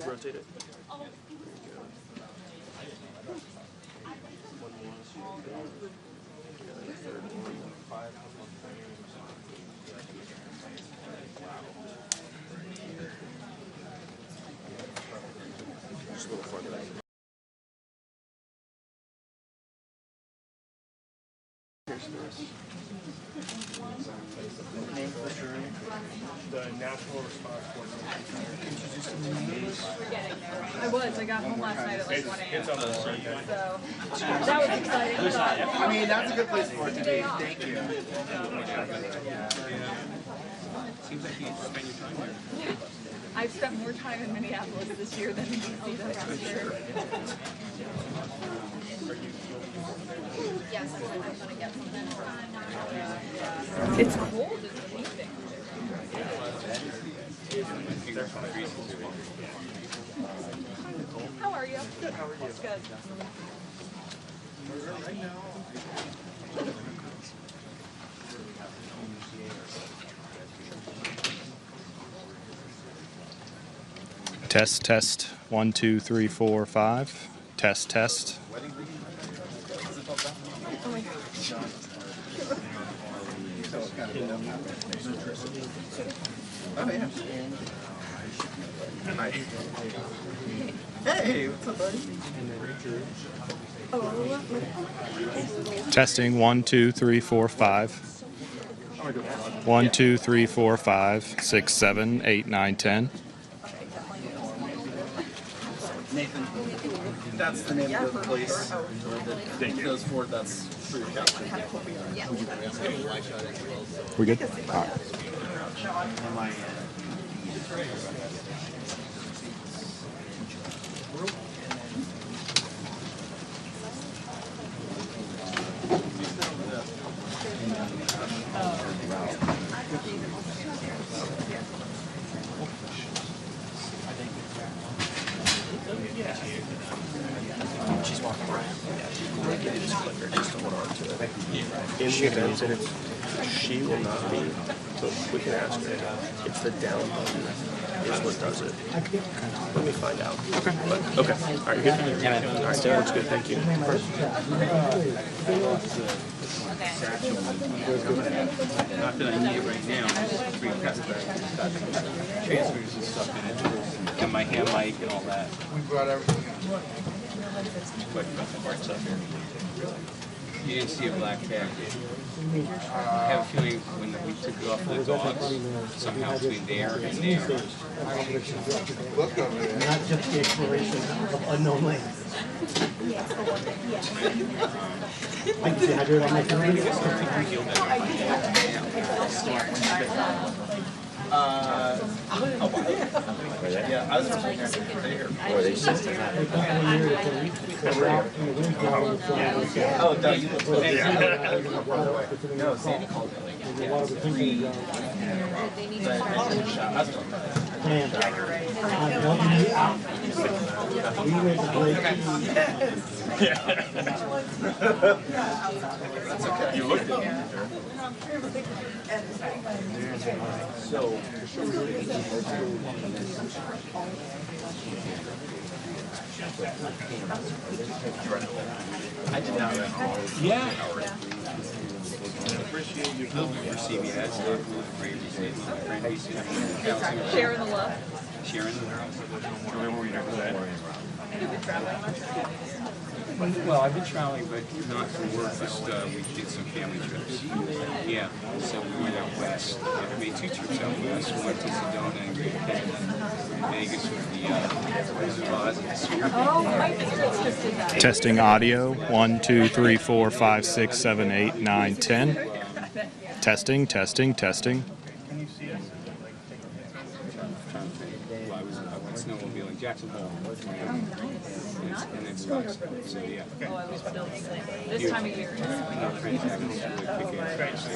Rotate it. Just a little farther back. The National Response Force. I was. I got home last night at like 1 a.m. It's on the sheet. So that was exciting. I mean, that's a good place for it to be. Thank you. Seems like you spend your time there. I've spent more time in Minneapolis this year than in DC, that's for sure. Yes, I'm going to get something. It's cold. It's freezing. How are you? Good. How are you? Good. Test, test. 1, 2, 3, 4, 5. Test, test. Oh my gosh. Oh, yeah. Hi. Hey, what's up, buddy? Testing. 1, 2, 3, 4, 5. 1, 2, 3, 4, 5, 6, 7, 8, 9, 10. Nathan, that's the name of the place. Goes forward, that's for your captain. We good? All right. She's walking around. Yeah, she's going to give you this clicker just to hold on to it. In the event that she will not be, but we can ask her. It's the down button is what does it. Let me find out. Okay. Okay. All right, you're good? Yeah. All right, that looks good. Thank you. Not that I need it right now, just free press back. It's got transfers and stuff in it, and my hand mic and all that. We brought everything up. Quick about the parts up here. You didn't see a black tag, did you? I have a feeling when we took it off the dogs, somehow between there and there. Look over there. Not just the exploration of unknown lands. I can say I do it on my phone. Yeah, I was right here. Or they sit there. Oh, Doug, you look No, Sandy called me. Yeah, it's free. I'm helping you out. We made the break. That's okay. You looked at me. So, I did not recall. Yeah. For CBS, Sharing the love. Sharon. Where were you next day? You've been traveling much? Well, I've been traveling, but not for work. Just we did some family trips. Yeah, so we went out west. I made 2 trips out west. One to Sedona and Great Bend, Vegas with the Wizard of Oz and the Sphere. Oh, my parents just did that. Testing audio. 1, 2, 3, 4, 5, 6, 7, 8, 9, 10. Testing, testing, testing. Well, I went snowmobiling Jackson Hole. Oh, nice. And then Scottsdale. So yeah. Oh, I was still this time of year. No transactions really kick in. Great. So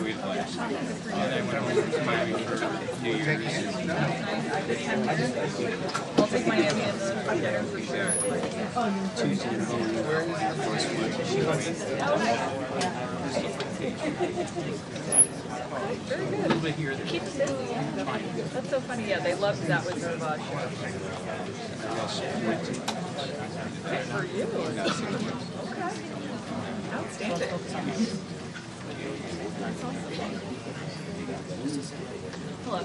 we had a blast. And I went home to Miami for New Year's. I'll take Miami as a there for sure. Tuesday morning, first one. Very good. Keep it busy. That's so funny. Yeah, they loved that was their show. Good for you. Okay. Outstanding. Hello.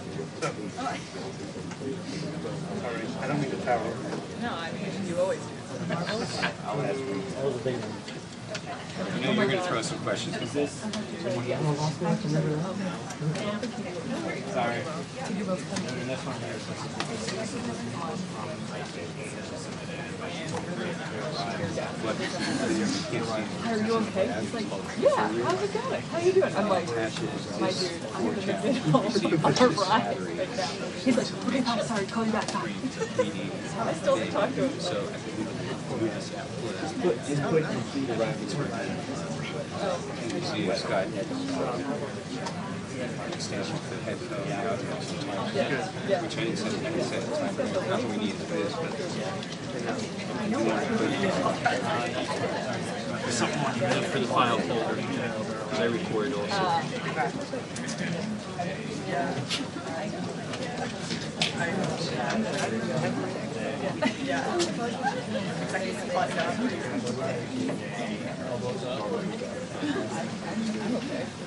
I don't mean to tower. No, I mean, you always do. That was a big one. I know you're going to throw some questions. Sorry. Are you okay? He's like, yeah, how's it going? How you doing? I'm like, my dude, I'm in the middle of a ride right now. He's like, okay, I'm sorry, call you back. Bye. I still have to talk to him. Just put your feet around his You see, it's got extension for the headphone, the audio sometimes, which I didn't say at the time, but not that we need for this, but There's something on here for the file folder, because I record also.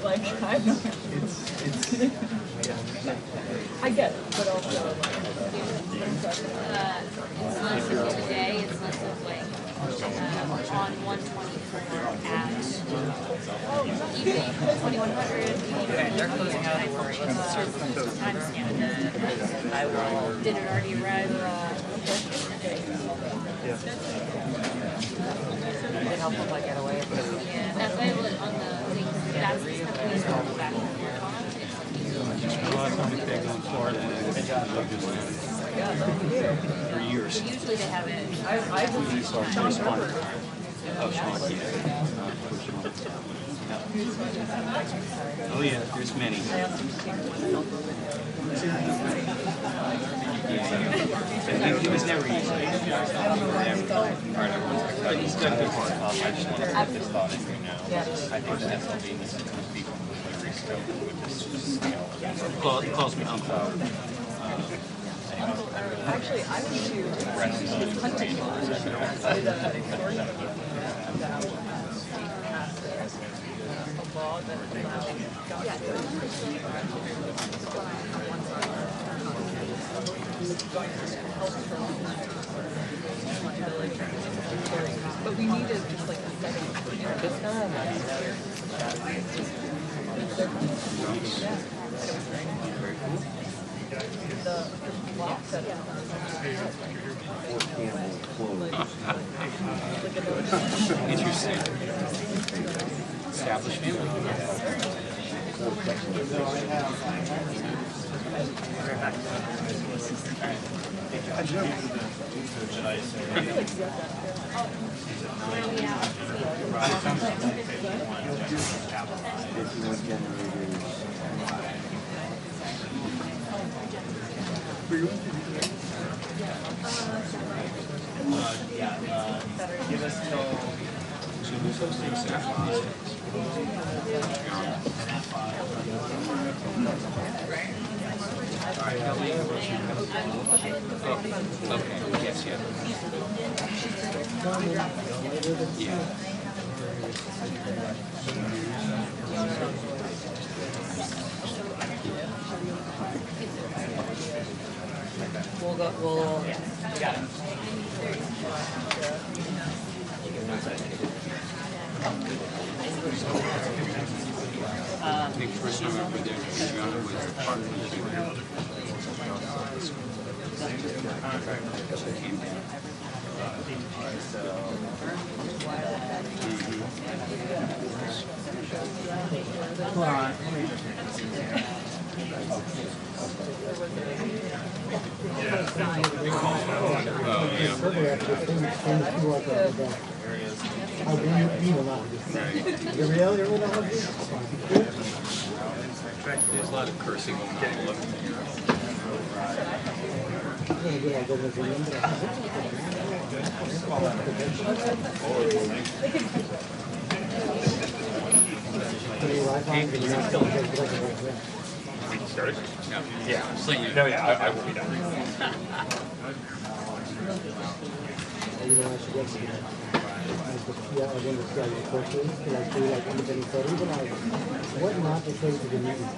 Like, I get it, but also, It's less of today, it's less of like on 124 at evening, 2100. They're closing out timestamp. Did it already arrive? They help them like get away. Yeah, that's why on the link, that's the stuff we use to go back and forth on. for years. Usually they have it. Oh yeah, there's many. It was never easy. But he's got good heart. I just want to put this thought in here now. I think that's all being listened to people with delivery scope with this, Calls me uncle. actually, I went to Contentious. I did a story about a law that allows but we needed just like a setting. The law set Interesting. Established family. give us till Okay, yes, yeah. Yeah. we'll go. We'll. Yeah. I think first time I went there, Adriana was part of the came down. Hold on. I wouldn't eat a lot. The reality of it, There's a lot of cursing going on. Started? No. Yeah. No, yeah, I will be done. You know, I should get yeah, I want to see how your course is, like do like independent studies, and like what not to say to the meeting.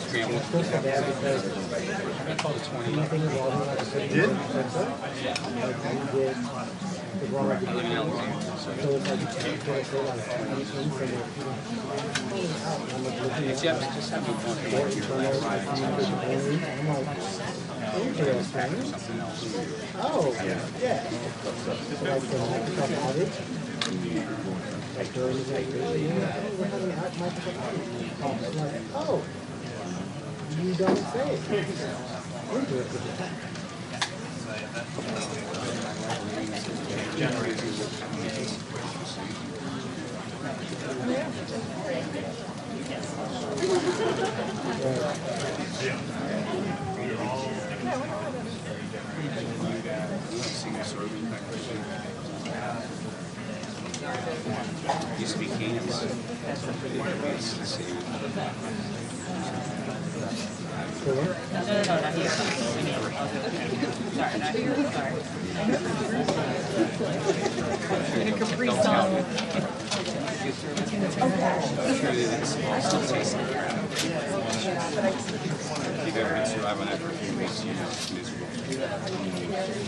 Scramble. I called it 20. Nothing involving like a certain Did? like the wrong I live in Alexandria, so so it's like you can't say like anything from the it's just having fun. I'm like, interesting. Something else. Oh, yeah. So like the Microsoft audit, like during the we're having a Microsoft audit. I'm like, oh, you don't say it. Interesting. You speak Canis. No, not here. Sorry, not here. Sorry. In a Capri Sun. If you've ever been surviving on that for a few weeks, you know it's miserable.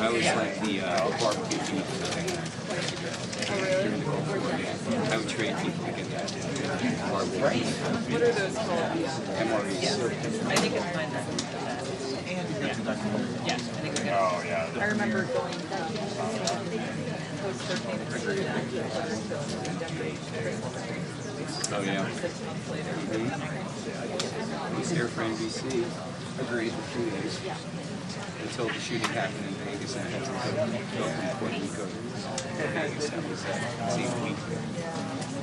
I always like the barbecue beef. During the Gulf War, I would trade people to get that barbecue beef. What are those called? MREs. I think it's mine. Yeah, I think we're good. Oh, yeah. I remember going post-hurricane Oh, yeah. 6 months later. He's here for NBC. Agreed for 2 days. Until the shooting happened in Vegas and I had to go to Puerto Rico to Vegas. That was that same week.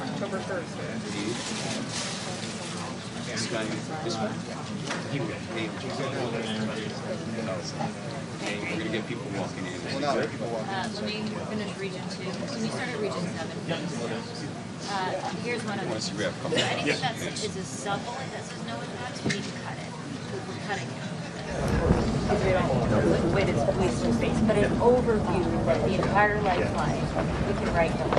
October 1st. This guy, this one, he would pay. Hey, we're going to get people walking in. Let me finish Region 2. So we started Region 7. Here's one of them. Once you grab a couple. Anything that is a sub-bullet that says no attacks, we need to cut it. We're cutting it. Wait, it's wasting space. But an overview of the entire lifeline, we can write them.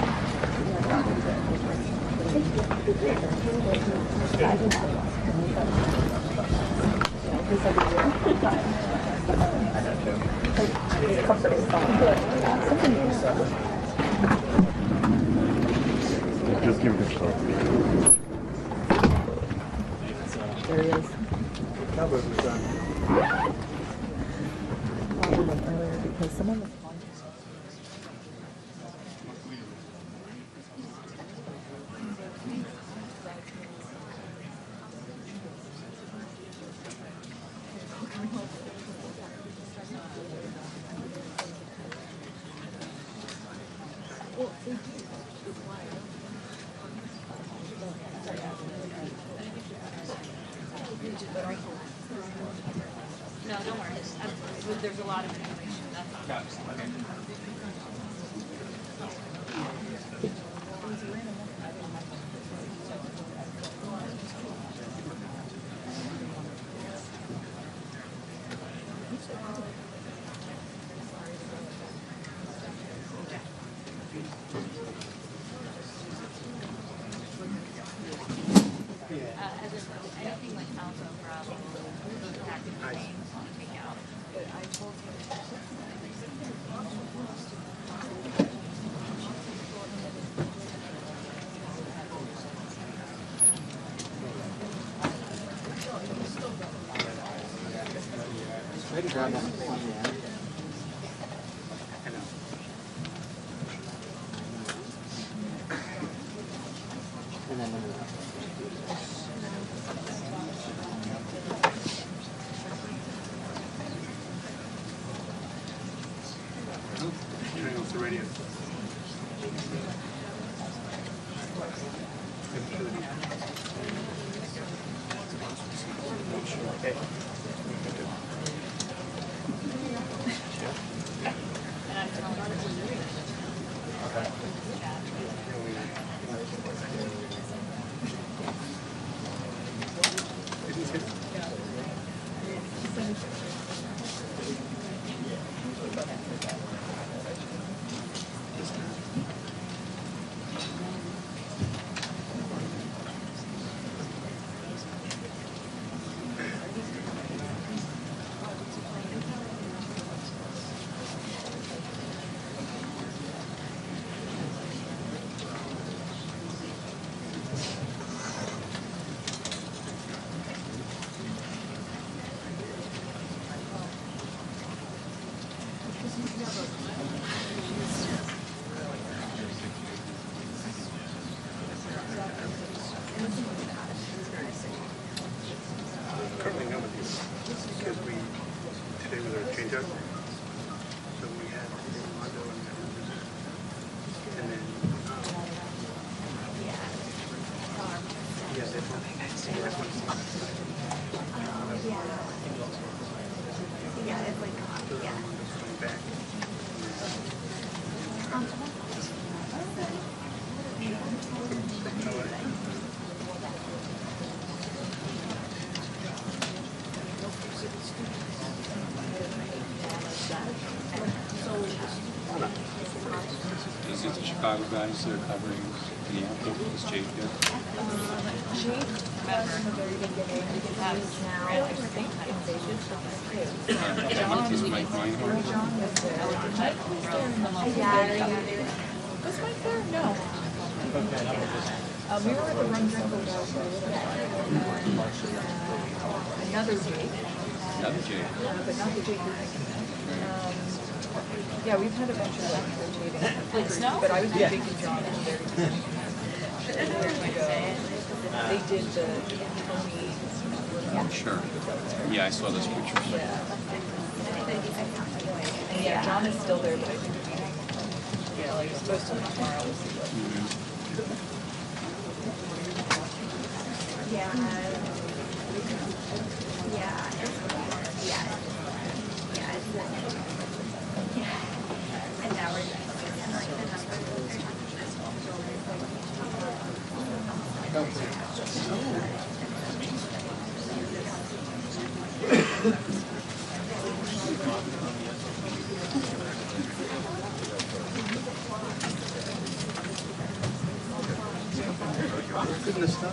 Just give it a shot. There he is. Earlier because someone was No, don't worry. There's a lot of information. That's all. Anything like Alpha, Bravo, those active names on take out. But I told him. Try to grab that one, yeah. And then Turning off the radio. Good. Chicago guys that are covering Minneapolis? Jake there? Jake, remember in the very beginning, because now I think in Vegas with his kids. John Is Mike Meinhardt? John was there. Mike was there in the very beginning. Was Mike there? No. We were at the Rum Drink Hotel. Another Jake. Another Jake. But not the Jake you're thinking of. Yeah, we've had a bunch of them rotating. But I was with Jake and John in the very beginning. They did the Tony. Sure. Yeah, I saw those pictures. And yeah, John is still there, but I think like he's supposed to come tomorrow. We'll see what. Yeah. And now we're just like the Good in the snow.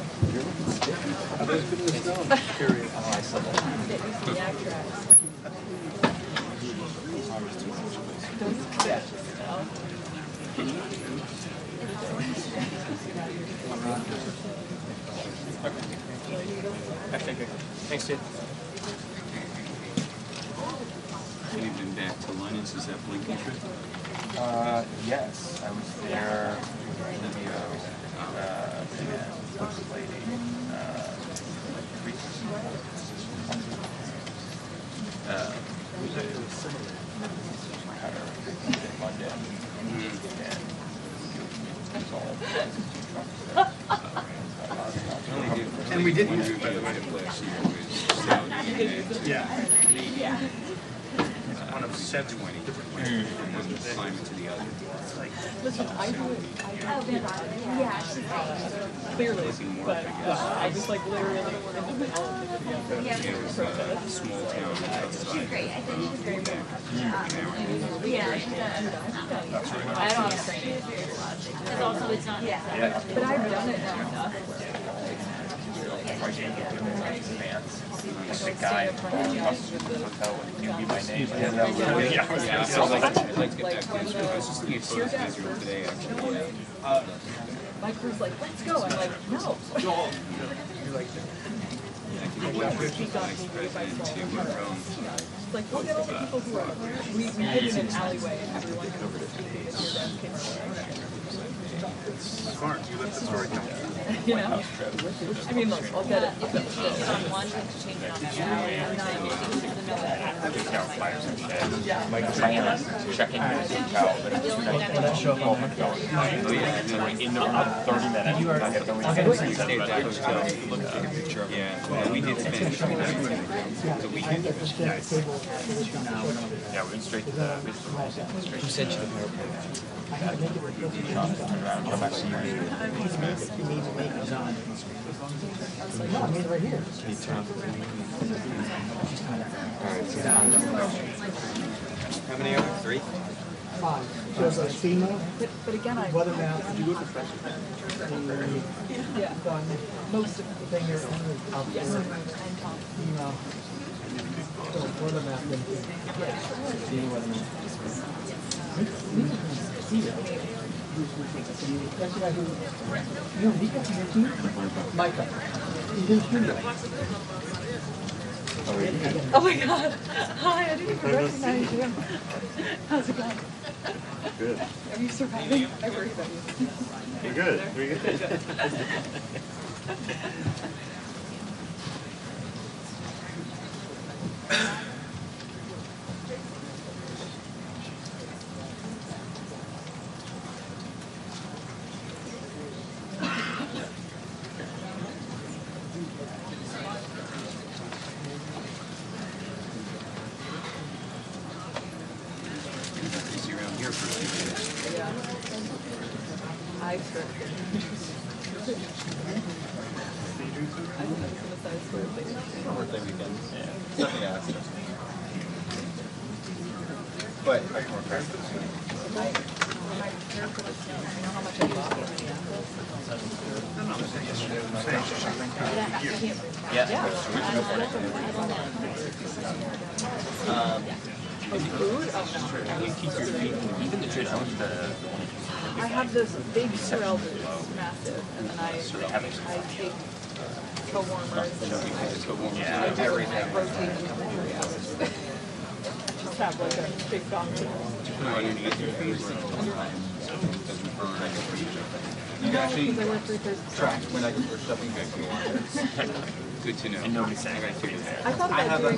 Are those good in the snow? I'm curious. Thanks, dude. And you've been back to London since that Blinken trip? Yes, I was there with Livio, first lady, London, And we didn't. One movie I did last year was Saudi. Yeah. One of 20 different ways from one climate to the other. Listen, I do it. yeah. Clearly, but I just like literally in the middle of the It was a small town outside. Great. I think she's very good. Yeah, I don't have training. Because also it's not. Yeah. But I've done it now enough. The guy in front of the hotel would give me my name. Yeah, so I'd like to get back to Israel. I was just looking at photos of Israel today, actually. My crew's like, let's go. I'm like, no. I think one trip was the vice president to Rome. Like, look at all the people who are. We hid in an alleyway and everyone covered it. Smart. You let the story come. You know? I mean, look, I'll get it. On one, we have to change it on the other. I'm not using the Checking his hotel, but it was Oh, yeah, in the room 30 minutes. we stayed at that hotel. Yeah, we did Spanish the weekend. Yeah, we went straight to the visitor room. Who sent you the airport? Come back to you. No, I mean right here. How many are there? 3? 5. Shows like FEMA, But again, I. weather map. Did you go to Yeah. Most of the thing here on the top? yes. And Tom. FEMA. So weather map. FEMA weather map. That's the guy who, you know, he got from your team? Micah. He's in the studio. Oh my god. Hi, I didn't even recognize you. How's it going? Good. Are you surviving? I worry about you. We're good. We're good. Busy around here for a few minutes. I started getting I think I'm suicide square thing. Birthday weekend. Yeah. But I can work hard. I prepare for the snow, you know how much I use for Minneapolis? Yeah. Food? Oh, You keep your feet, even the treat. I went to the one. I have this big Sorel boots, massive, and then I take co-warmers and I rotate every 3 hours. Just have like a big doctor. You can actually Because I work 3 days. track when I do stuffing back here. Good to know. And nobody's saying I figured that. I thought about doing a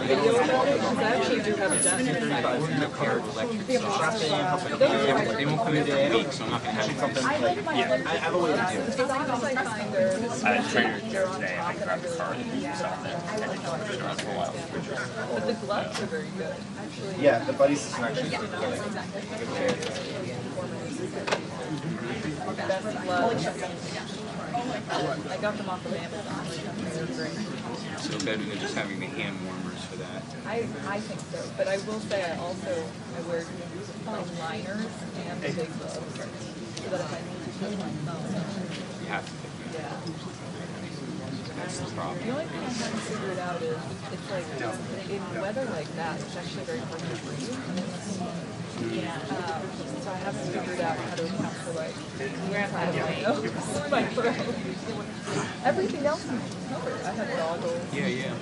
video about it because I actually do have a desk. They won't come in for a week, so I'm not going to have something I like, live my life. I have a way to do it. Sometimes I find they're I had a trainer they're on today. I top and I grabbed the really card and saw them. And then I was around for a while. But the gloves are very good. Actually, Yeah, the buddy system actually is really good. best gloves. I got them off of Amazon. They're great. So better than just having the hand warmers for that. I think so, but I will say I wear fine liners and the big gloves so that if I need to touch my thumb, You have to pick it up. yeah. That's the problem. The only thing I haven't figured out is it's like in weather like that, it's actually very hard to breathe. So I haven't figured out how to account for like I have my nose, my throat. Everything else is covered. I have goggles. Yeah.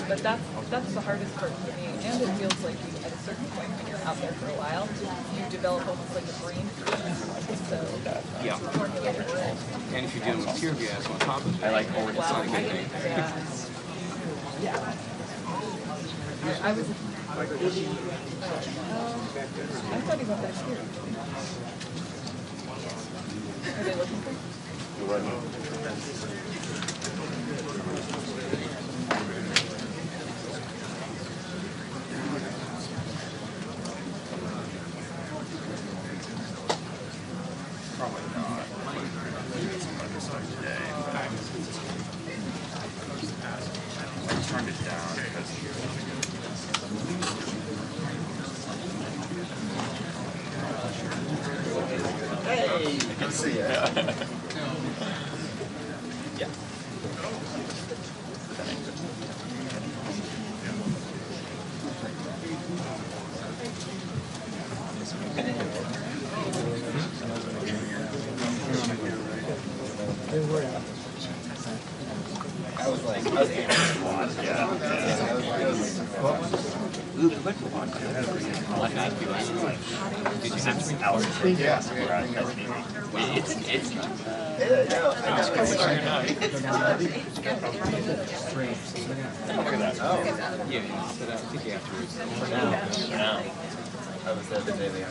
But that's the hardest part for me. And it feels like you, at a certain point when you're out there for a while, you develop almost like a brain freeze. So Yeah. And if you're dealing with tear gas on top of it, I like it's not a good thing. yeah. I was. I thought he went back here. Are they looking for? Probably not. Today. I turned it down because Hey, good to see you. Yeah. I was like, I was getting a lot. did you send some hours? Yeah. It's not. Yeah, you sit out, take you afterwards. No. I was there the day they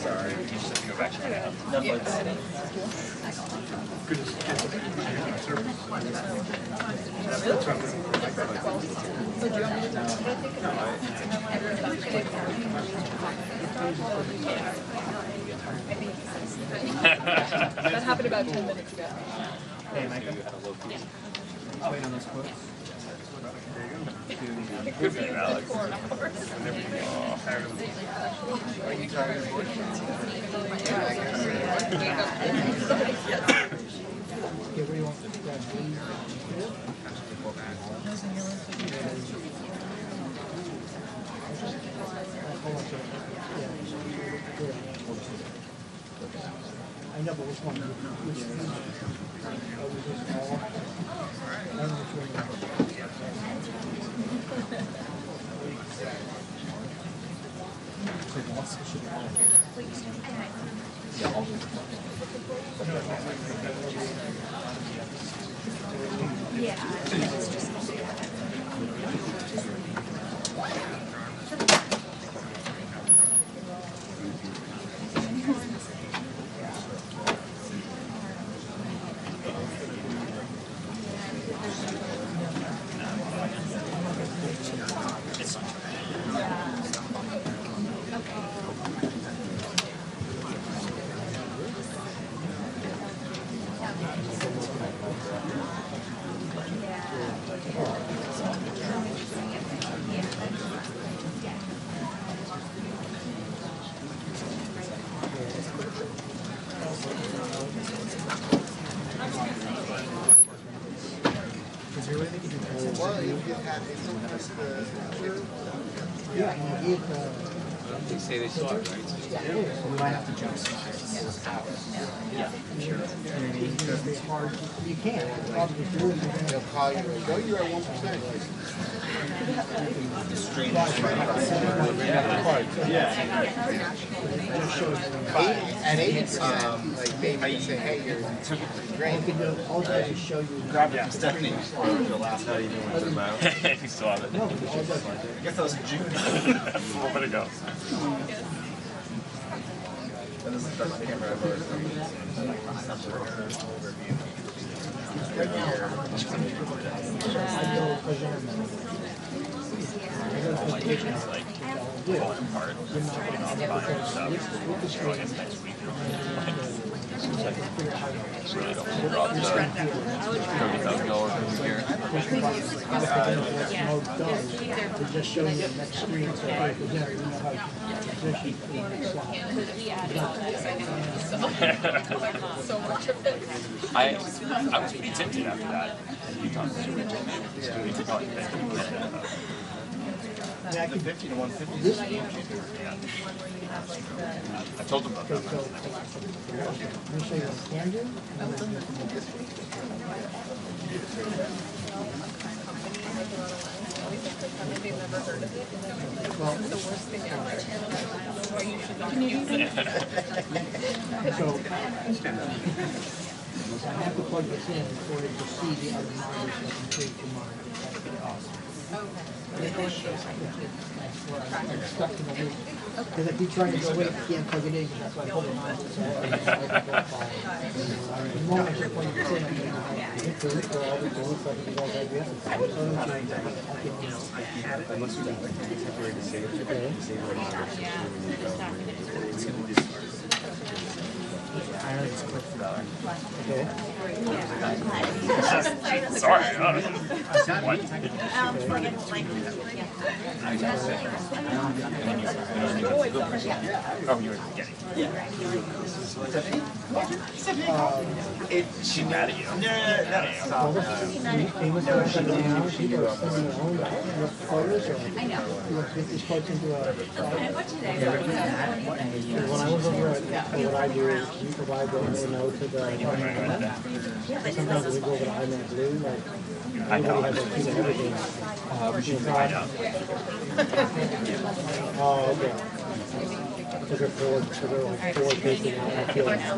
Sorry. You just have to go back to my house. That happened about 10 minutes ago. Hey, Micah. I'll wait on those quotes. Good for you, Alex. Yeah, where do you want to grab I know, but which one? Which was this small? I don't know which Yeah, and I gave They say they saw it, right? We might have to jump some Yeah, sure. it's hard. You can't. They'll call you like, oh, you're at 1%. At 8%, like maybe say, hey, you're great. All I do is show you. Yeah, Stephanie. The last night even went to the mouth. You still have it. No, because all I guess that was in June. That's a little bit ago. And this is the best camera I've ever seen. Falling apart, taking off by stuff, showing us next week. Really don't drop the $30,000 from here. to just show you the next screen. So, hey, for dinner, you know how to position I was pretty tempted after that. You talked to me. You probably think Yeah, I could 50 to 150. this. I told them about that. So, let me show you what I can do. Well, so, I have to plug this in in order to see the other numbers that can create your mind. I'm stuck in the loop. Because I keep trying to go away, I can't plug it in, that's why I hold it on. So the moment I plug this in, I can hit the link for all the bullets like you guys have yesterday. Unless you got like temporary disable, Okay. Sorry. Oh, you were getting. She's mad at you. Famous person now, people are sending their own photos or get these quotes into a when I was over at what I do is we provide the note to the sometimes we go over to IMAX Blue, like everybody has their piece of everything. We should find out. Oh, okay. Because they're forward, so they're like forward facing out. I feel like. And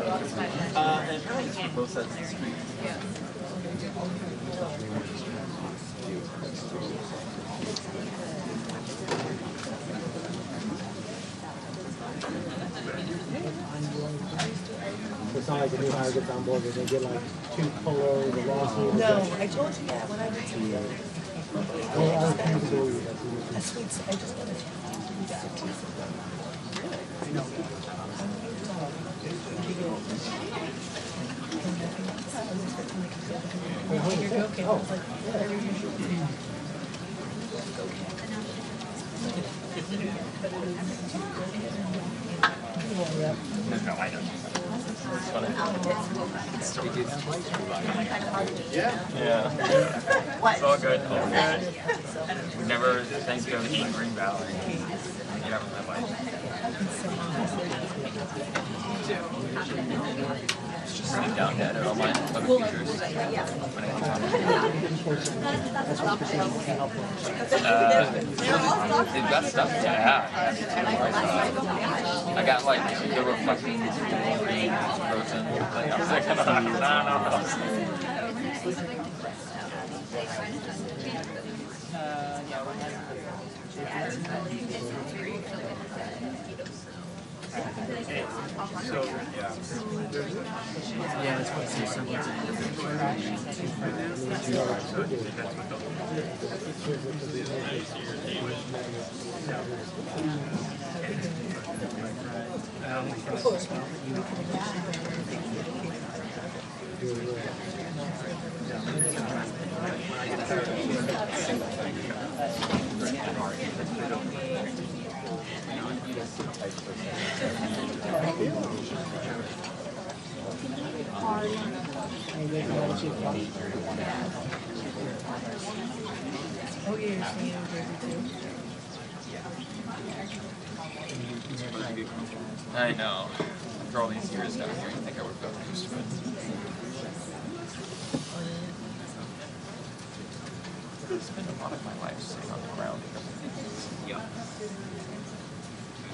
apparently it's for both sides of the street. It's not like the new hire gets on board where they get like 2 polos, a lawsuit. No, I told you that when I did some Well, all the things to do with a sweet, I just wanted to do that. You're joking. I was like, No, I know. It's funny. Yeah. It's all good. All good. We never thank you for eating Green Valley. Get out with my life. Just sleep down dead at all my other features. They've got stuff to add. I got like the reflecting frozen. Like, I was like, no. So, yeah. Yeah, that's what I say. Someone's in Oh, yeah, you're staying in Jersey too? I know. After all these years down here, I think I would have gotten used to it. I spend a lot of my life sitting on the ground. Yeah.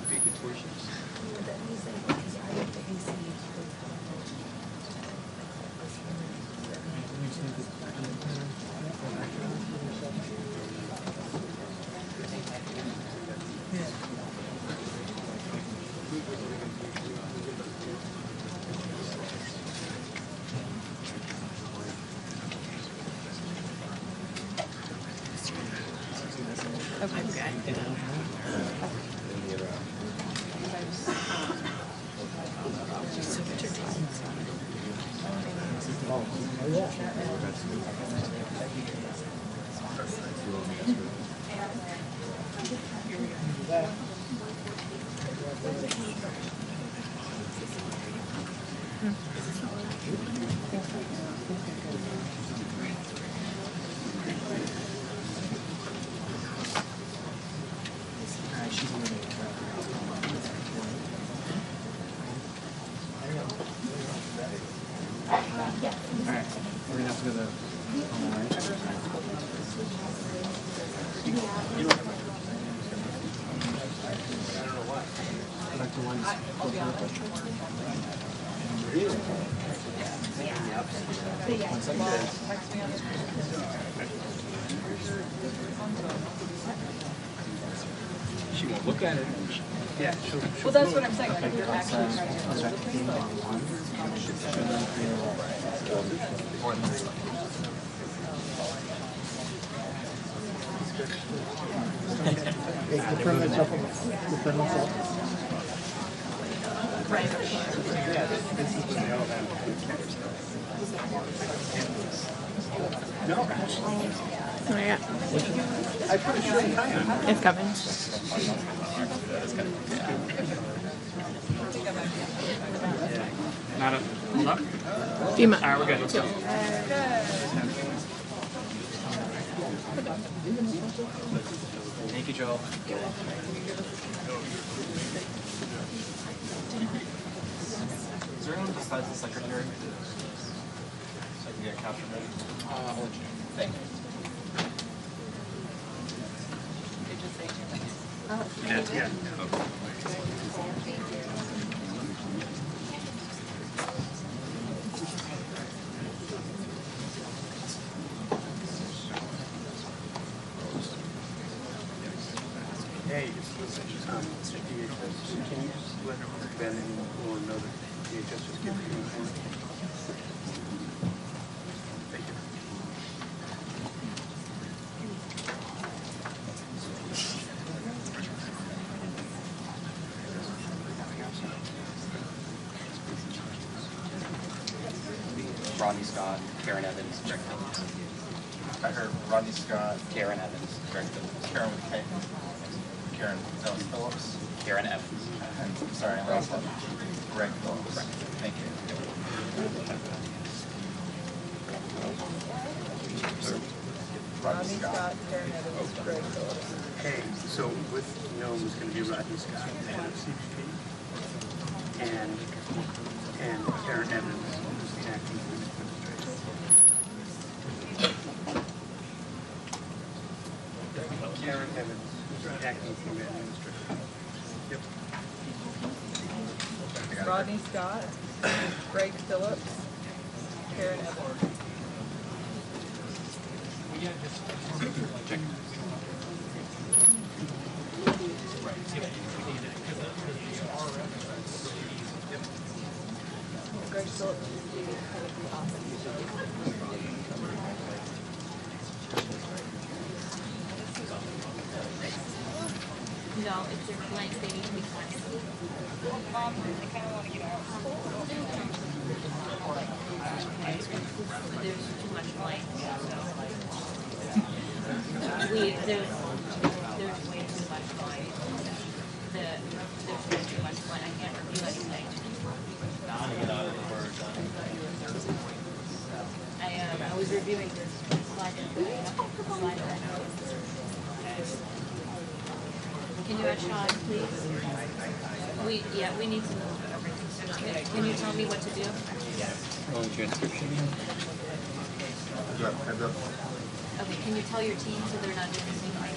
Big contortions. But that means that because I went to AC She won't look at it. Yeah, she'll Well, that's what I'm saying. Like, if you're actually trying to handle the thing, like, Defend myself. Defend myself. right. No, actually. Oh, yeah. I put a shirt and tie on. It's coming. Not a hold up. Few months. All right, we're good. Let's go. Thank you, Joel. Is there anyone besides the secretary? So I can get a capture ready? I'll let you know. Thank you. Yeah. Hey, DHS, can you just let Ben and Lauren know that DHS just gave you uniform? Thank you. Rodney Scott, Karen Evans, Greg Phillips. I heard Rodney Scott, Karen Evans, Greg Phillips. Karen with K. Karen Phillips. Karen Evans. Sorry, I lost that. Greg Phillips. Thank you. Rodney Scott. Karen Evans, Greg Phillips. Hey, so with Noem is going to be Rodney Scott, head of CBP, and Karen Evans, who's the acting police administrator. Karen Evans, who's the acting police administrator. Yep. Rodney Scott, Greg Phillips, Karen Evans. Check. Greg Phillips is the head of the office. No, if they're blank, they need to be blank. Mom, I kind of want to get out. There's too much blank, so. There's way too much blank. There's way too much blank. I can't review anything. I was reviewing this slide. Can you add Sean, please? We need to know. Can you tell me what to do? Transcription. Okay, can you tell your team so they're not doing the same thing?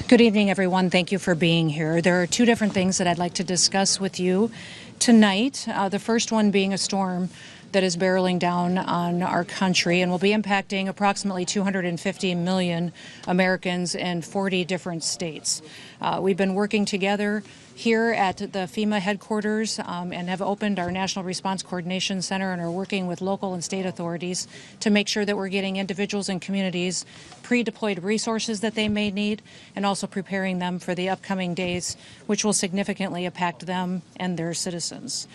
Good evening, everyone. Thank you for being here. There are two different things that I'd like to discuss with you tonight. The first one being a storm that is barreling down on our country and will be impacting approximately 250 million Americans in 40 different states. We've been working together here at the FEMA headquarters and have opened our National Response Coordination Center and are working with local and state authorities to make sure that we're getting individuals and communities pre-deployed resources that they may need and also preparing them for the upcoming days, which will significantly impact them and their citizens.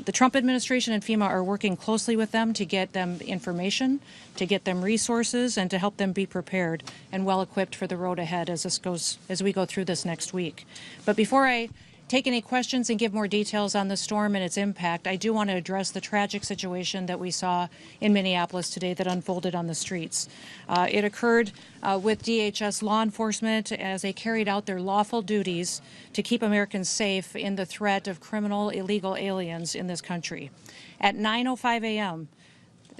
The Trump administration and FEMA are working closely with them to get them information, to get them resources, and to help them be prepared and well equipped for the road ahead as we go through this next week. But before I take any questions and give more details on the storm and its impact, I do want to address the tragic situation that we saw in Minneapolis today that unfolded on the streets. It occurred with DHS law enforcement as they carried out their lawful duties to keep Americans safe in the threat of criminal illegal aliens in this country. At 9:05 a.m.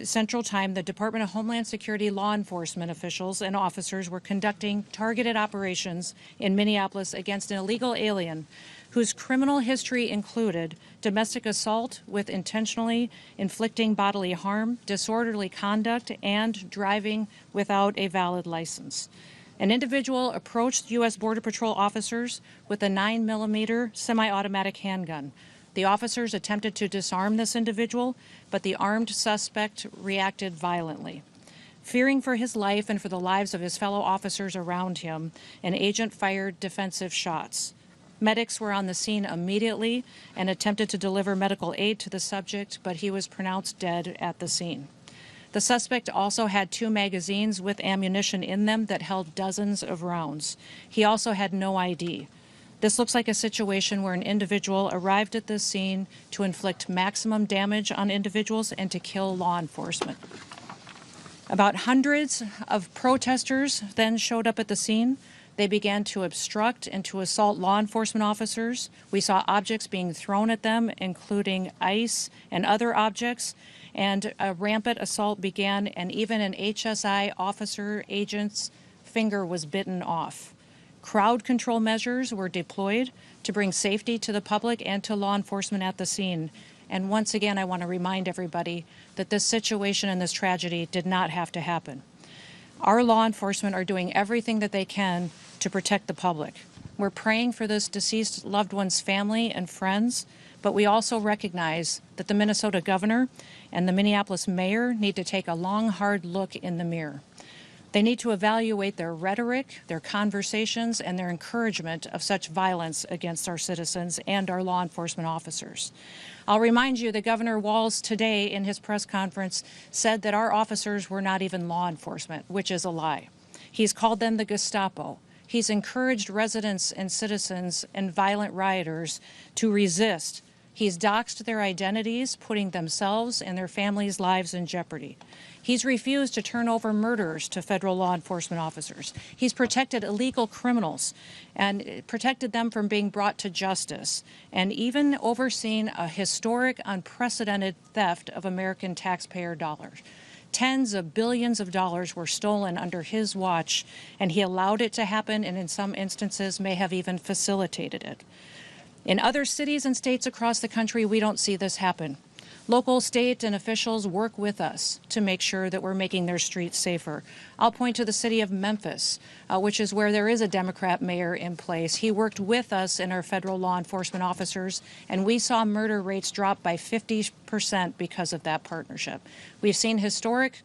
Central Time, the Department of Homeland Security law enforcement officials and officers were conducting targeted operations in Minneapolis against an illegal alien whose criminal history included domestic assault with intentionally inflicting bodily harm, disorderly conduct, and driving without a valid license. An individual approached U.S. Border Patrol officers with a 9mm semi-automatic handgun. The officers attempted to disarm this individual, but the armed suspect reacted violently. Fearing for his life and for the lives of his fellow officers around him, an agent fired defensive shots. Medics were on the scene immediately and attempted to deliver medical aid to the subject, but he was pronounced dead at the scene. The suspect also had 2 magazines with ammunition in them that held dozens of rounds. He also had no ID. This looks like a situation where an individual arrived at this scene to inflict maximum damage on individuals and to kill law enforcement. About hundreds of protesters then showed up at the scene. They began to obstruct and to assault law enforcement officers. We saw objects being thrown at them, including ice and other objects, and a rampant assault began, and even an HSI officer agent's finger was bitten off. Crowd control measures were deployed to bring safety to the public and to law enforcement at the scene. And once again, I want to remind everybody that this situation and this tragedy did not have to happen. Our law enforcement are doing everything that they can to protect the public. We're praying for this deceased loved one's family and friends, but we also recognize that the Minnesota governor and the Minneapolis mayor need to take a long, hard look in the mirror. They need to evaluate their rhetoric, their conversations, and their encouragement of such violence against our citizens and our law enforcement officers. I'll remind you that Governor Walz today in his press conference said that our officers were not even law enforcement, which is a lie. He's called them the Gestapo. He's encouraged residents and citizens and violent rioters to resist. He's doxed their identities, putting themselves and their families' lives in jeopardy. He's refused to turn over murderers to federal law enforcement officers. He's protected illegal criminals and protected them from being brought to justice, and even overseen a historic, unprecedented theft of American taxpayer dollars. Tens of billions of dollars were stolen under his watch, and he allowed it to happen, and in some instances may have even facilitated it. In other cities and states across the country, we don't see this happen. Local, state, and officials work with us to make sure that we're making their streets safer. I'll point to the city of Memphis, which is where there is a Democrat mayor in place. He worked with us and our federal law enforcement officers, and we saw murder rates drop by 50% because of that partnership. We've seen historic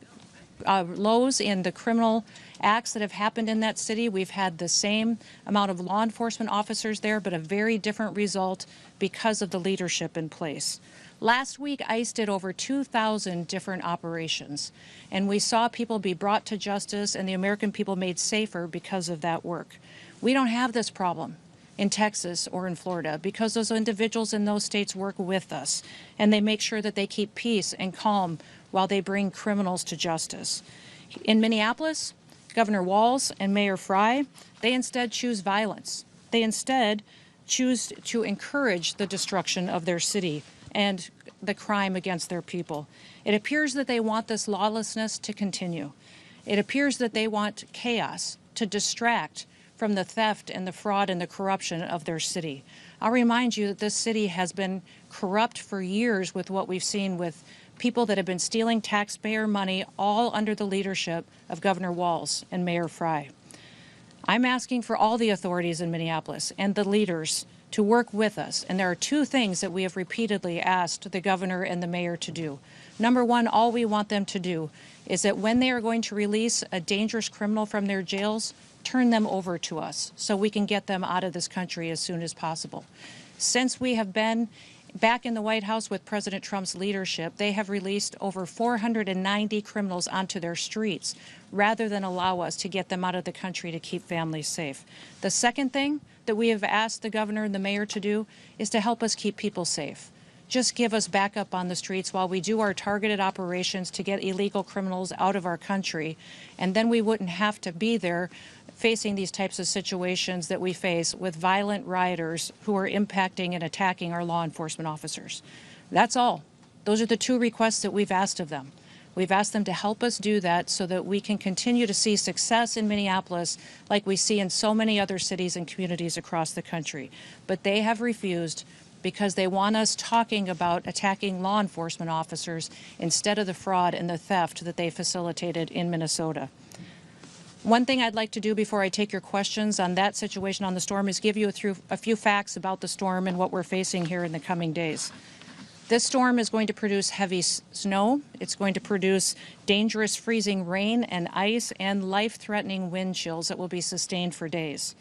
lows in the criminal acts that have happened in that city. We've had the same amount of law enforcement officers there, but a very different result because of the leadership in place. Last week, ICE did over 2,000 different operations, and we saw people be brought to justice and the American people made safer because of that work. We don't have this problem in Texas or in Florida, because those individuals in those states work with us and they make sure that they keep peace and calm while they bring criminals to justice. In Minneapolis, Governor Walz and Mayor Frey, they instead choose violence. They instead choose to encourage the destruction of their city and the crime against their people. It appears that they want this lawlessness to continue. It appears that they want chaos to distract from the theft and the fraud and the corruption of their city. I'll remind you that this city has been corrupt for years with what we've seen with people that have been stealing taxpayer money, all under the leadership of Governor Walz and Mayor Frey. I'm asking for all the authorities in Minneapolis and the leaders to work with us, and there are two things that we have repeatedly asked the governor and the mayor to do. Number one, all we want them to do is that when they are going to release a dangerous criminal from their jails, turn them over to us so we can get them out of this country as soon as possible. Since we have been back in the White House with President Trump's leadership, they have released over 490 criminals onto their streets rather than allow us to get them out of the country to keep families safe. The second thing that we have asked the governor and the mayor to do is to help us keep people safe. Just give us backup on the streets while we do our targeted operations to get illegal criminals out of our country, and then we wouldn't have to be there facing these types of situations that we face with violent rioters who are impacting and attacking our law enforcement officers. That's all. Those are the two requests that we've asked of them. We've asked them to help us do that so that we can continue to see success in Minneapolis like we see in so many other cities and communities across the country. But they have refused because they want us talking about attacking law enforcement officers instead of the fraud and the theft that they facilitated in Minnesota. One thing I'd like to do before I take your questions on that situation on the storm is give you a few facts about the storm and what we're facing here in the coming days. This storm is going to produce heavy snow. It's going to produce dangerous freezing rain and ice and life-threatening wind chills that will be sustained for days.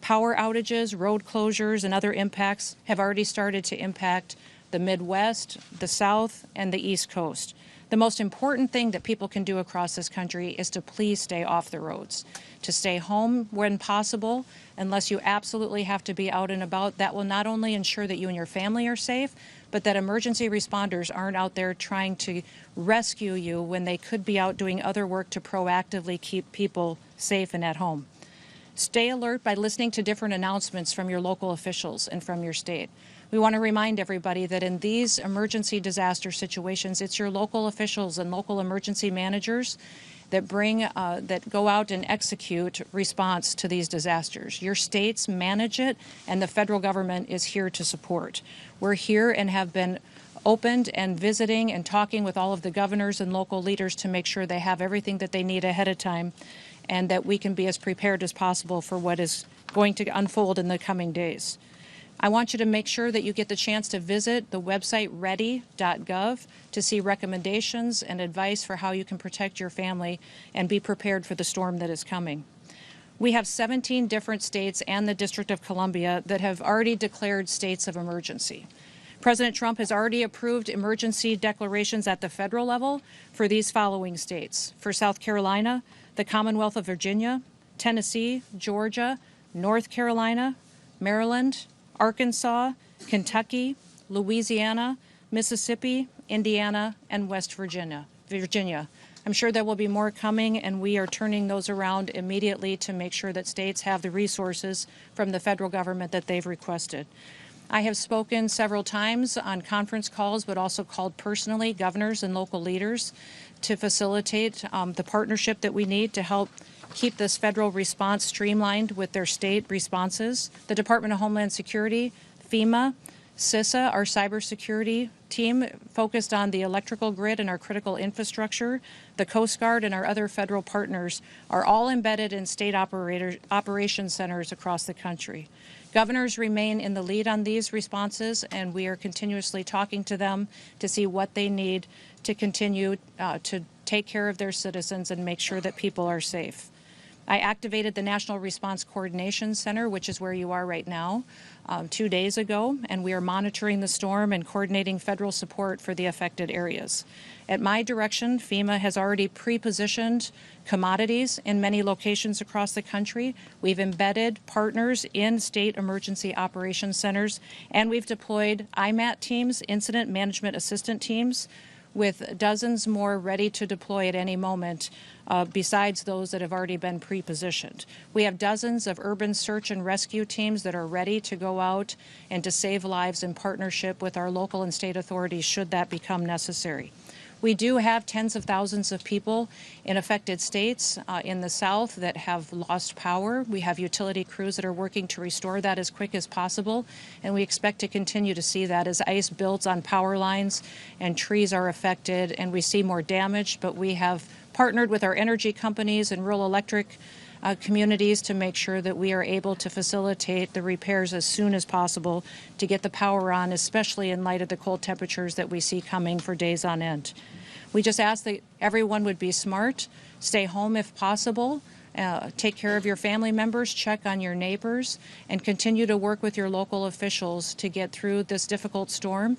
Power outages, road closures, and other impacts have already started to impact the Midwest, the South, and the East Coast. The most important thing that people can do across this country is to please stay off the roads, to stay home when possible, unless you absolutely have to be out and about. That will not only ensure that you and your family are safe, but that emergency responders aren't out there trying to rescue you when they could be out doing other work to proactively keep people safe and at home. Stay alert by listening to different announcements from your local officials and from your state. We want to remind everybody that in these emergency disaster situations, it's your local officials and local emergency managers that go out and execute response to these disasters. Your states manage it, and the federal government is here to support. We're here and have been opened and visiting and talking with all of the governors and local leaders to make sure they have everything that they need ahead of time, and that we can be as prepared as possible for what is going to unfold in the coming days. I want you to make sure that you get the chance to visit the website ready.gov to see recommendations and advice for how you can protect your family and be prepared for the storm that is coming. We have 17 different states and the District of Columbia that have already declared states of emergency. President Trump has already approved emergency declarations at the federal level for these following states: for South Carolina, the Commonwealth of Virginia, Tennessee, Georgia, North Carolina, Maryland, Arkansas, Kentucky, Louisiana, Mississippi, Indiana, and West Virginia. I'm sure there will be more coming, and we are turning those around immediately to make sure that states have the resources from the federal government that they've requested. I have spoken several times on conference calls, but also called personally governors and local leaders to facilitate the partnership that we need to help keep this federal response streamlined with their state responses. The Department of Homeland Security, FEMA, CISA, our cybersecurity team focused on the electrical grid and our critical infrastructure, the Coast Guard and our other federal partners are all embedded in state operation centers across the country. Governors remain in the lead on these responses, and we are continuously talking to them to see what they need to continue to take care of their citizens and make sure that people are safe. I activated the National Response Coordination Center, which is where you are right now, 2 days ago, and we are monitoring the storm and coordinating federal support for the affected areas. At my direction, FEMA has already pre-positioned commodities in many locations across the country. We've embedded partners in state emergency operations centers, and we've deployed IMAT teams, incident management assistant teams, with dozens more ready to deploy at any moment, besides those that have already been pre-positioned. We have dozens of urban search and rescue teams that are ready to go out and to save lives in partnership with our local and state authorities should that become necessary. We do have tens of thousands of people in affected states in the South that have lost power. We have utility crews that are working to restore that as quick as possible, and we expect to continue to see that as ice builds on power lines and trees are affected and we see more damage. But we have partnered with our energy companies and rural electric communities to make sure that we are able to facilitate the repairs as soon as possible to get the power on, especially in light of the cold temperatures that we see coming for days on end. We just ask that everyone would be smart, stay home if possible, take care of your family members, check on your neighbors, and continue to work with your local officials to get through this difficult storm.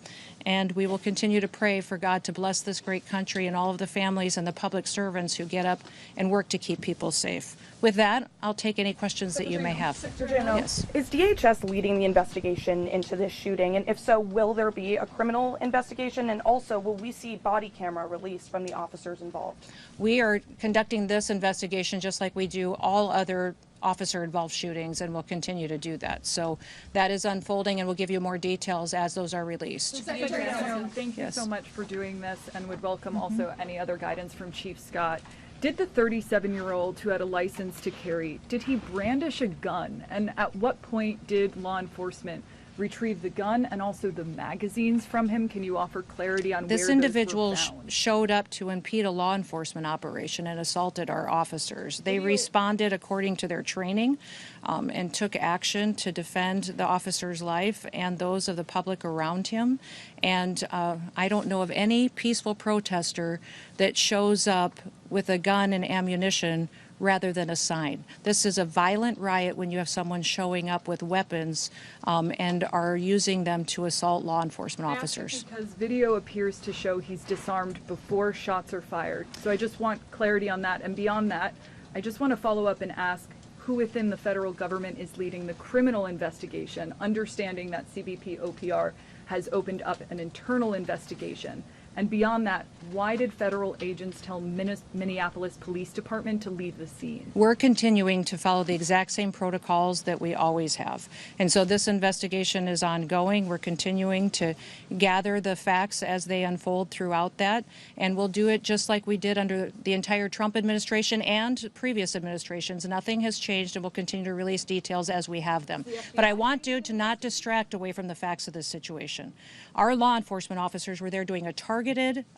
And we will continue to pray for God to bless this great country and all of the families and the public servants who get up and work to keep people safe. With that, I'll take any questions that you may have. Yes. Is DHS leading the investigation into this shooting? And if so, will there be a criminal investigation? And also, will we see body camera released from the officers involved? We are conducting this investigation just like we do all other officer-involved shootings, and we'll continue to do that. So that is unfolding, and we'll give you more details as those are released. Secretary Noem, thank you so much for doing this, and would welcome also any other guidance from Chief Scott. Did the 37-year-old who had a license to carry, did he brandish a gun? And at what point did law enforcement retrieve the gun and also the magazines from him? Can you offer clarity on this where individual those were found? showed up to impede a law enforcement operation and assaulted our officers. They responded according to their training and took action to defend the officer's life and those of the public around him. And I don't know of any peaceful protester that shows up with a gun and ammunition rather than a sign. This is a violent riot when you have someone showing up with weapons and are using them to assault law enforcement officers. Because video appears to show he's disarmed before shots are fired. So I just want clarity on that. And beyond that, I just want to follow up and ask who within the federal government is leading the criminal investigation, understanding that CBP OPR has opened up an internal investigation. And beyond that, why did federal agents tell Minneapolis Police Department to leave the scene? We're continuing to follow the exact same protocols that we always have. And so this investigation is ongoing. We're continuing to gather the facts as they unfold throughout that. And we'll do it just like we did under the entire Trump administration and previous administrations. Nothing has changed, and we'll continue to release details as we have them. But I want you to not distract away from the facts of this situation. Our law enforcement officers were there doing a targeted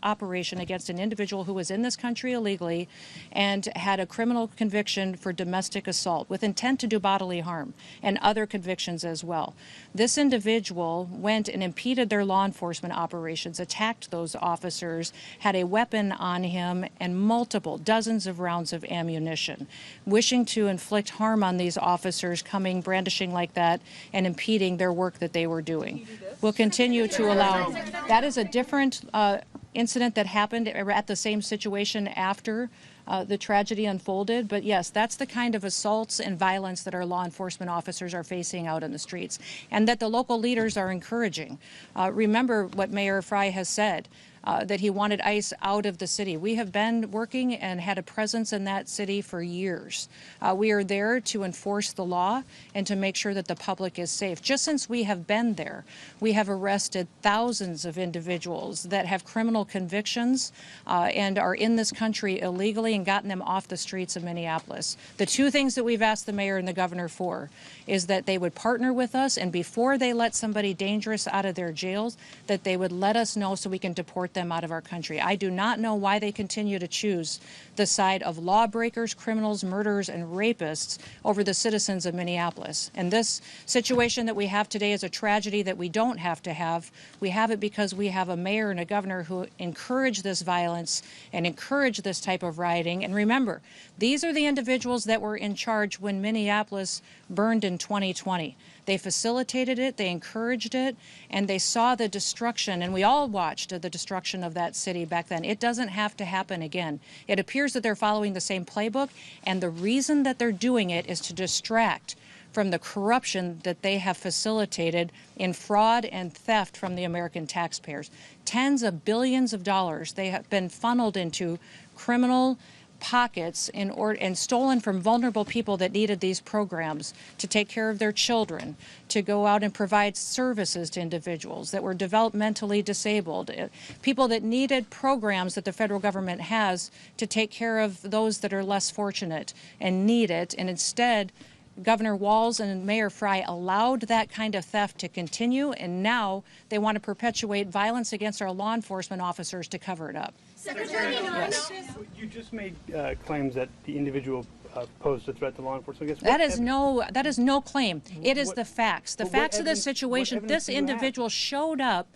operation against an individual who was in this country illegally and had a criminal conviction for domestic assault with intent to do bodily harm and other convictions as well. This individual went and impeded their law enforcement operations, attacked those officers, had a weapon on him and multiple dozens of rounds of ammunition, wishing to inflict harm on these officers, coming brandishing like that and impeding their work that they were doing. We'll continue to allow. That is a different incident that happened at the same situation after the tragedy unfolded. But yes, that's the kind of assaults and violence that our law enforcement officers are facing out in the streets and that the local leaders are encouraging. Remember what Mayor Frey has said. That he wanted ICE out of the city. We have been working and had a presence in that city for years. We are there to enforce the law and to make sure that the public is safe. Just since we have been there, we have arrested thousands of individuals that have criminal convictions and are in this country illegally and gotten them off the streets of Minneapolis. The two things that we've asked the mayor and the governor for is that they would partner with us, and before they let somebody dangerous out of their jails, that they would let us know so we can deport them out of our country. I do not know why they continue to choose the side of lawbreakers, criminals, murderers, and rapists over the citizens of Minneapolis. And this situation that we have today is a tragedy that we don't have to have. We have it because we have a mayor and a governor who encourage this violence and encourage this type of rioting facilitating. And remember, these are the individuals that were in charge when Minneapolis burned in 2020. They facilitated it, they encouraged it, and they saw the destruction, and we all watched the destruction of that city back then. It doesn't have to happen again. It appears that they're following the same playbook, and the reason that they're doing it is to distract from the corruption that they have facilitated in fraud and theft from the American taxpayers. Tens of billions of dollars they have been funneled into criminal pockets and stolen from vulnerable people that needed these programs to take care of their children, to go out and provide services to individuals that were developmentally disabled, people that needed programs that the federal government has to take care of those that are less fortunate and need it. And instead, Governor Walz and Mayor Frey allowed that kind of theft to continue, and now they want to perpetuate violence against our law enforcement officers to cover it up. Secretary Yes. You just made claims that the individual posed a threat to law enforcement. I guess That is no claim. It is the facts. The facts of the situation. This do you have? individual showed up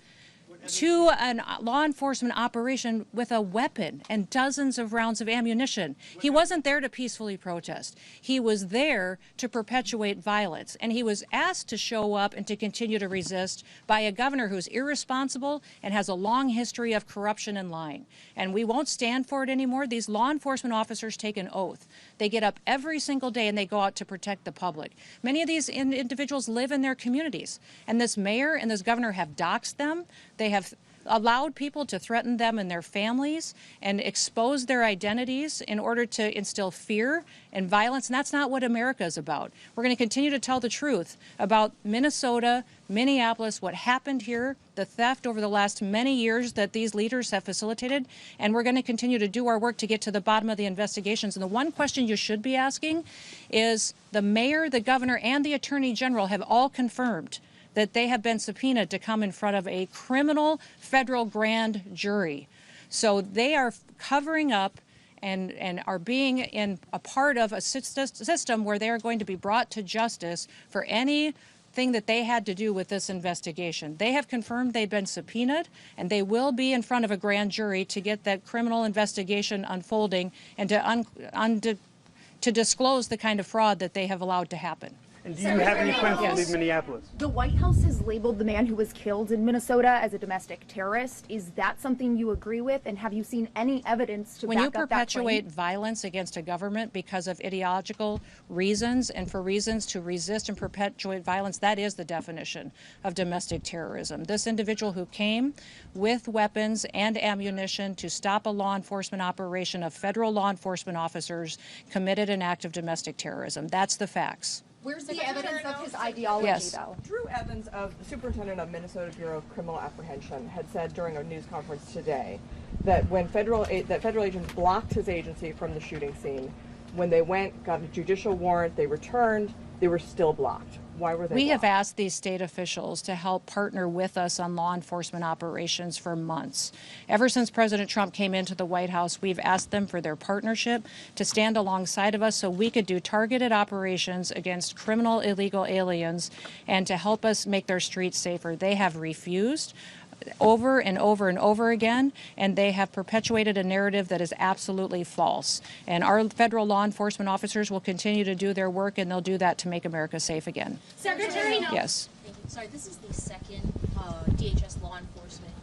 to a law enforcement operation with a weapon and dozens of rounds of ammunition. He wasn't there to peacefully protest. He was there to perpetuate violence. And he was asked to show up and to continue to resist by a governor who's irresponsible and has a long history of corruption and lying. And we won't stand for it anymore. These law enforcement officers take an oath. They get up every single day and they go out to protect the public. Many of these individuals live in their communities. And this mayor and this governor have doxed them. They have allowed people to threaten them and their families and expose their identities in order to instill fear and violence. And that's not what America is about. We're going to continue to tell the truth about Minnesota, Minneapolis, what happened here, the theft over the last many years that these leaders have facilitated. And we're going to continue to do our work to get to the bottom of the investigations. And the one question you should be asking is the mayor, the governor, and the attorney general have all confirmed that they have been subpoenaed to come in front of a criminal federal grand jury. So they are covering up and are being in a part of a system where they are going to be brought to justice for anything that they had to do with this investigation. They have confirmed they've been subpoenaed, and they will be in front of a grand jury to get that criminal investigation unfolding and to disclose the kind of fraud that they have allowed to happen. And do you have any plans to leave Minneapolis? The White House has labeled the man who was killed in Minnesota as a domestic terrorist. Is that something you agree with? And have you seen any evidence to back up that claim? When you perpetuate violence against a government because of ideological reasons and for reasons to resist and perpetuate violence, that is the definition of domestic terrorism. This individual who came with weapons and ammunition to stop a law enforcement operation of federal law enforcement officers committed an act of domestic terrorism. That's the facts. Where's the evidence of his ideology, though? Drew Evans, the superintendent of Minnesota Bureau of Criminal Apprehension, had said during a news conference today that when federal agents blocked his agency from the shooting scene, when they went, got a judicial warrant, they returned, they were still blocked. Why were they We have blocked? asked these state officials to help partner with us on law enforcement operations for months. Ever since President Trump came into the White House, we've asked them for their partnership to stand alongside of us so we could do targeted operations against criminal illegal aliens and to help us make their streets safer. They have refused over and over and over again, and they have perpetuated a narrative that is absolutely false. And our federal law enforcement officers will continue to do their work, and they'll do that to make America safe again. Secretary Noem. Yes. Thank you. Sorry, this is the second DHS law enforcement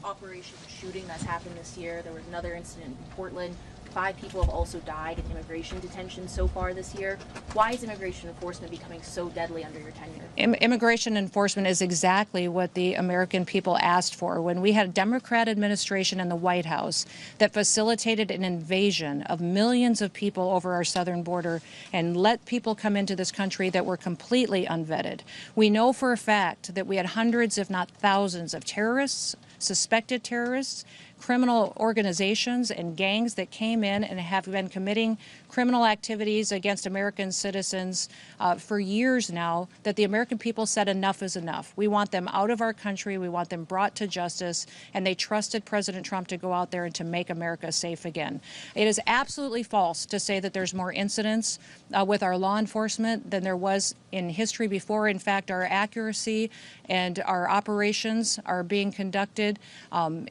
operation shooting that's happened this year. There was another incident in Portland. 5 people have also died in immigration detention so far this year. Why is immigration enforcement becoming so deadly under your tenure? Immigration enforcement is exactly what the American people asked for. When we had a Democrat administration in the White House that facilitated an invasion of millions of people over our southern border and let people come into this country that were completely unvetted. We know for a fact that we had hundreds, if not thousands, of terrorists, suspected terrorists, criminal organizations and gangs that came in and have been committing criminal activities against American citizens for years now, that the American people said enough is enough. We want them out of our country. We want them brought to justice. And they trusted President Trump to go out there and to make America safe again. It is absolutely false to say that there's more incidents with our law enforcement than there was in history before. In fact, our accuracy and our operations are being conducted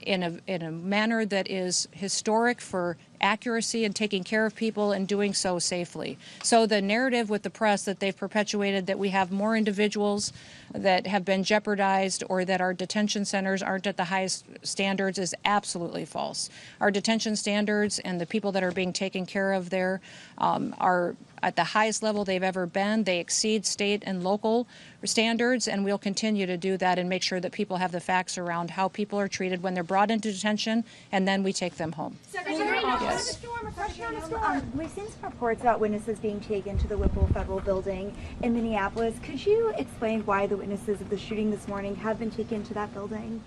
in a manner that is historic for accuracy and taking care of people and doing so safely. So the narrative with the press that they've perpetuated that we have more individuals that have been jeopardized or that our detention centers aren't at the highest standards is absolutely false. Our detention standards and the people that are being taken care of there are at the highest level they've ever been. They exceed state and local standards, and we'll continue to do that and make sure that people have the facts around how people are treated when they're brought into detention, and then we take them home. Secretary, yes. We've seen some reports about witnesses being taken to the Whipple Federal Building in Minneapolis. Could you explain why the witnesses of the shooting this morning have been taken to that building?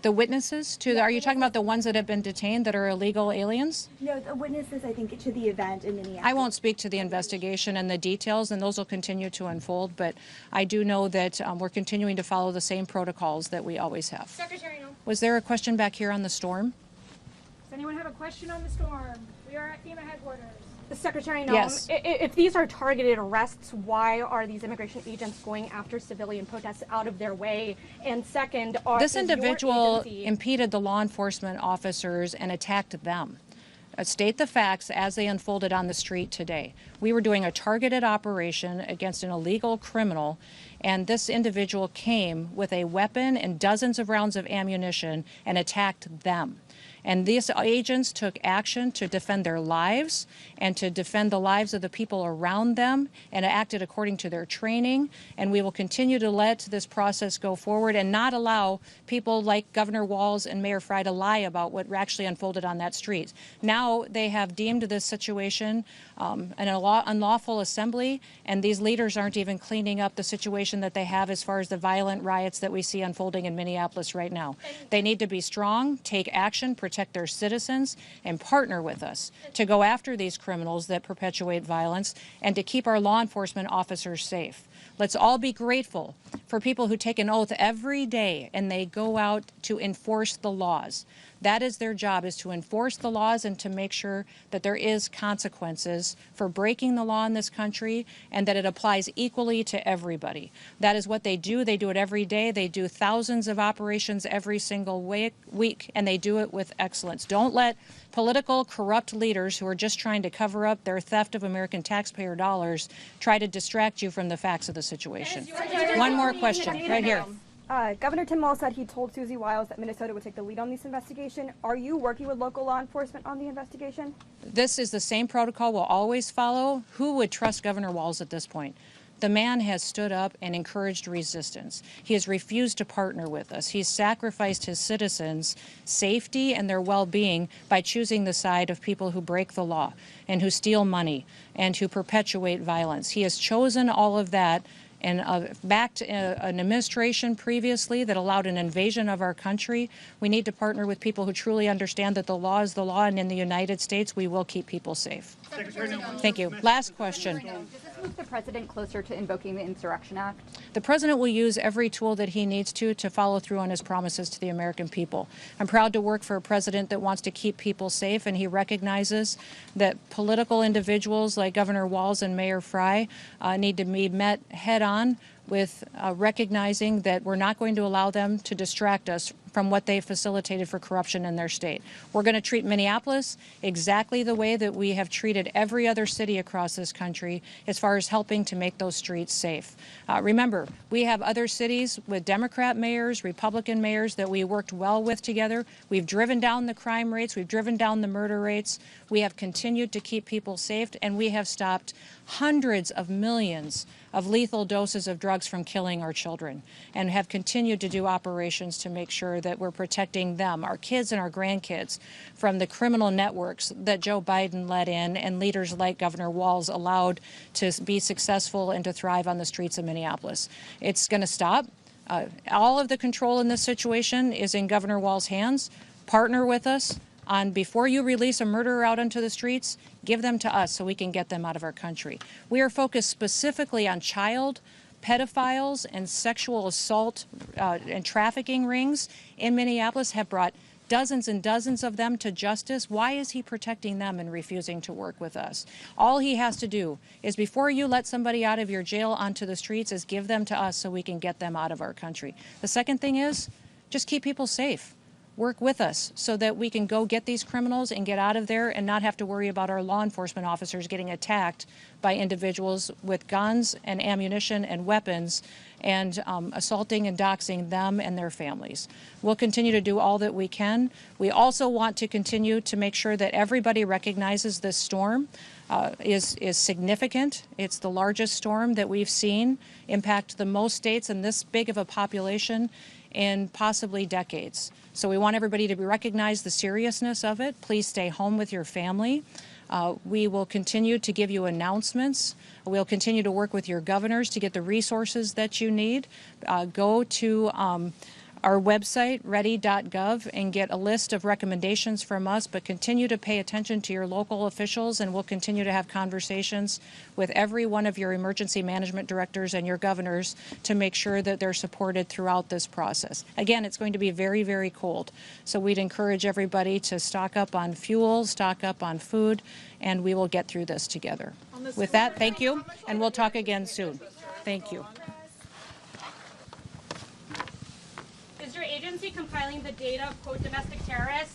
The witnesses to are you talking about the ones that have been detained that are illegal aliens? No, the witnesses, I think, to the event in Minneapolis. I won't speak to the investigation and the details, and those will continue to unfold, but I do know that we're continuing to follow the same protocols that we always have. Secretary Noem. Was there a question back here on the storm? Does anyone have a question on the storm? We are at FEMA headquarters. Secretary Noem, Yes. If these are targeted arrests, why are these immigration agents going after civilian protests out of their way? And second, this individual agency... impeded the law enforcement officers and attacked them. State the facts as they unfolded on the street today. We were doing a targeted operation against an illegal criminal, and this individual came with a weapon and dozens of rounds of ammunition and attacked them. And these agents took action to defend their lives and to defend the lives of the people around them and acted according to their training. And we will continue to let this process go forward and not allow people like Governor Walz and Mayor Frey to lie about what actually unfolded on that street. Now they have deemed this situation an unlawful assembly, and these leaders aren't even cleaning up the situation that they have as far as the violent riots that we see unfolding in Minneapolis right now. They need to be strong, take action, protect their citizens, and partner with us to go after these criminals that perpetuate violence and to keep our law enforcement officers safe. Let's all be grateful for people who take an oath every day and they go out to enforce the laws. That is their job, is to enforce the laws and to make sure that there is consequences for breaking the law in this country and that it applies equally to everybody. That is what they do. They do it every day. They do thousands of operations every single week, and they do it with excellence. Don't let political corrupt leaders who are just trying to cover up their theft of American taxpayer dollars try to distract you from the facts of the situation. One more question, right here. Governor Tim Walz said he told Susie Wiles that Minnesota would take the lead on this investigation. Are you working with local law enforcement on the investigation? This is the same protocol we'll always follow. Who would trust Governor Walz at this point? The man has stood up and encouraged resistance. He has refused to partner with us. He's sacrificed his citizens' safety and their well-being by choosing the side of people who break the law and who steal money and who perpetuate violence. He has chosen all of that and backed an administration previously that allowed an invasion of our country. We need to partner with people who truly understand that the law is the law, and in the United States, we will keep people safe. Thank you. Last question. Does this move the president closer to invoking the Insurrection Act? The president will use every tool that he needs to follow through on his promises to the American people. I'm proud to work for a president that wants to keep people safe, and he recognizes that political individuals like Governor Walz and Mayor Frey need to be met head-on with recognizing that we're not going to allow them to distract us from what they facilitated for corruption in their state. We're going to treat Minneapolis exactly the way that we have treated every other city across this country as far as helping to make those streets safe. Remember, we have other cities with Democrat mayors, Republican mayors that we worked well with together. We've driven down the crime rates. We've driven down the murder rates. We have continued to keep people safe, and we have stopped hundreds of millions of lethal doses of drugs from killing our children, and have continued to do operations to make sure that we're protecting them, our kids and our grandkids, from the criminal networks that Joe Biden let in and leaders like Governor Walz allowed to be successful and to thrive on the streets of Minneapolis. It's going to stop. All of the control in this situation is in Governor Walz's hands. Partner with us on before you release a murderer out onto the streets, give them to us so we can get them out of our country. We are focused specifically on child pedophiles and sexual assault and trafficking rings in Minneapolis, have brought dozens and dozens of them to justice. Why is he protecting them and refusing to work with us? All he has to do is, before you let somebody out of your jail onto the streets, is give them to us so we can get them out of our country. The second thing is just keep people safe. work with us so that we can go get these criminals and get out of there and not have to worry about our law enforcement officers getting attacked by individuals with guns and ammunition and weapons and assaulting and doxing them and their families. We'll continue to do all that we can. We also want to continue to make sure that everybody recognizes this storm is significant. It's the largest storm that we've seen impact the most states and this big of a population in possibly decades. So we want everybody to recognize the seriousness of it. Please stay home with your family. We will continue to give you announcements. We'll continue to work with your governors to get the resources that you need. Go to our website, ready.gov, and get a list of recommendations from us, but continue to pay attention to your local officials, and we'll continue to have conversations with every one of your emergency management directors and your governors to make sure that they're supported throughout this process. Again, it's going to be very, very cold, so we'd encourage everybody to stock up on fuel, stock up on food, and we will get through this together. With that, thank you, and we'll talk again soon. Thank you. Is your agency compiling the data of, quote, domestic terrorists